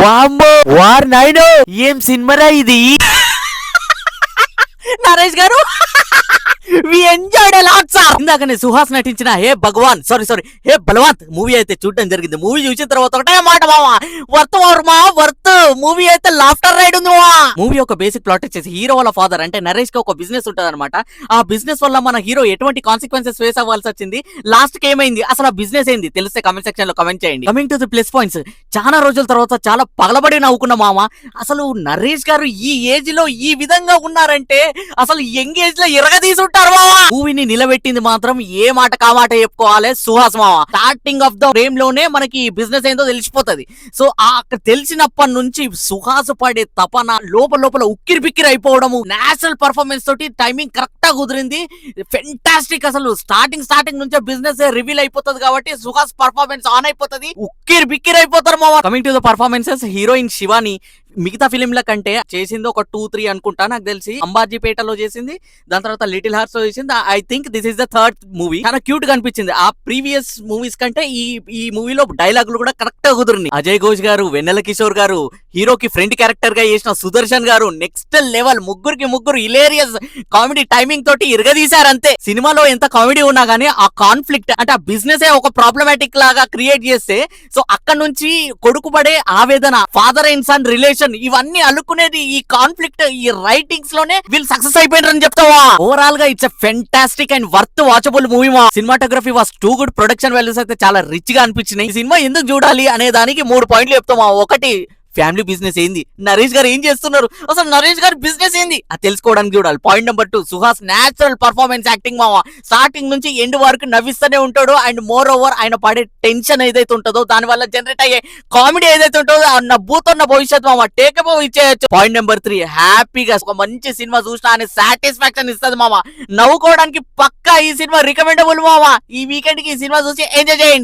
వామ్మో వార్ నాయనో ఏం సినిమారా ఇది. Naresh garu we enjoyed a lot sir. ఇందాకనే సుహాస్ నటించిన hey Bhagwan sorry hey Balwant movie అయితే చూడడం జరిగింది. మూవీ చూసిన తర్వాత ఒకటే మాట మామ, వర్త్ మూవీ అయితే లాఫ్టర్ రైడ్ ఉంది మామ. మూవీ ఒక బేసిక్ ప్లాట్ వచ్చేసి హీరో వాళ్ళ ఫాదర్ అంటే నరేష్ కి ఒక బిజినెస్ ఉంటది అనమాట. ఆ బిజినెస్ వల్ల మన హీరో ఎటువంటి కాన్సిక్వెన్సెస్ ఫేస్ అవ్వాల్సి వచ్చింది, లాస్ట్ కి ఏమైంది, అసలు ఆ బిజినెస్ ఏంది తెలిస్తే కమెంట్ సెక్షన్ లో కమెంట్ చేయండి. Coming to the plus points, చాలా రోజుల తర్వాత చాలా పగలబడి నవ్వుకున్న మామ. అసలు నరేష్ గారు ఈ ఏజ్ లో ఈ విధంగా ఉన్నారంటే అసలు యంగ్ ఏజ్ లో ఇరగదీసుంటారు మామ. మూవీని నిలబెట్టింది మాత్రం ఏ మాట కామాట చెప్పుకోవాలి సుహాస్ మామ. స్టార్టింగ్ ఆఫ్ ద ఫ్రేమ్ లోనే మనకి బిజినెస్ ఏందో తెలిసిపోతుంది. సో అక్కడ తెలిసినప్పటి నుంచి సుహాస్ పడే తపన లోపల ఉక్కిరి బిక్కిరి అయిపోవడము, నేచురల్ పర్ఫార్మెన్స్ తోటి టైమింగ్ కరెక్ట్ గా కుదిరింది. ఫెంటాస్టిక్. అసలు స్టార్టింగ్ నుంచే బిజినెస్ రివీల్ అయిపోతుంది కాబట్టి సుహాస్ పర్ఫార్మెన్స్ ఆన్ అయిపోతుంది, ఉక్కిరి బిక్కిరి అయిపోతారు మామ. Coming to the performances, heroine Shivani మిగతా ఫిలింల కంటే చేసింది ఒక 2-3 అనుకుంటా నాకు తెలిసి. అంబాజీపేటలో చేసింది, దాని తర్వాత లిటిల్ హార్ట్స్ లో చేసింది. I think this is the third movie. చాలా క్యూట్ గా అనిపించింది. ఆ ప్రీవియస్ మూవీస్ కంటే ఈ మూవీలో డైలాగులు కూడా కరెక్ట్ గా కుదిరింది. అజయ్ ఘోష్ గారు, వెన్నెల కిషోర్ గారు, హీరోకి ఫ్రెండ్ క్యారెక్టర్ గా చేసిన సుదర్శన్ గారు నెక్స్ట్ లెవెల్. ముగ్గురు హిలేరియస్ కామెడీ టైమింగ్ తోటి ఇరగదీశారు అంతే. సినిమాలో ఎంత కామెడీ ఉన్నా గానీ ఆ కాన్ఫ్లిక్ట్ అంటే ఆ బిజినెస్ ఒక ప్రాబ్లమాటిక్ లాగా క్రియేట్ చేస్తే, సో అక్కడ నుంచి కొడుకు పడే ఆవేదన, ఫాదర్ అండ్ సన్ రిలేషన్, ఇవన్నీ అల్లుకునేది ఈ కాన్ఫ్లిక్ట్ ఈ రైటింగ్స్ లోనే వీళ్ళు సక్సెస్ అయిపోయినారని చెప్తావా. ఓవరాల్ గా it's a fantastic and worth watchable movie మా. Cinematography was too good, production values అయితే చాలా రిచ్ గా అనిపించినాయి. ఈ సినిమా ఎందుకు చూడాలి అనే దానికి 3 పాయింట్లు చెప్తామా. ఒకటి, ఫ్యామిలీ బిజినెస్ ఏంది, నరేష్ గారు ఏం చేస్తున్నారు, అసలు నరేష్ గారి బిజినెస్ ఏంది అది తెలుసుకోవడానికి చూడాలి. Point number 2, Suhas natural performance acting మావా. స్టార్టింగ్ నుంచి ఎండ్ వరకు నవ్విస్తూనే ఉంటాడు. అండ్ మోర్ ఓవర్ ఆయన పడే టెన్షన్ ఏదైతే ఉంటుందో, దాని వల్ల జనరేట్ అయ్యే కామెడీ ఏదైతే ఉంటుందో, నవ్వుతున్న భవిష్యత్తు మామ టేకప్ ఇచ్చేయచ్చు. పాయింట్ నెంబర్ 3, హ్యాపీగా ఒక మంచి సినిమా చూసినా అనే సాటిస్ఫాక్షన్ ఇస్తుంది మామ. నవ్వుకోవడానికి పక్కా ఈ సినిమా రికమెండబుల్ మామ. ఈ వీకెండ్ కి ఈ సినిమా చూసి ఎంజాయ్ చేయండి.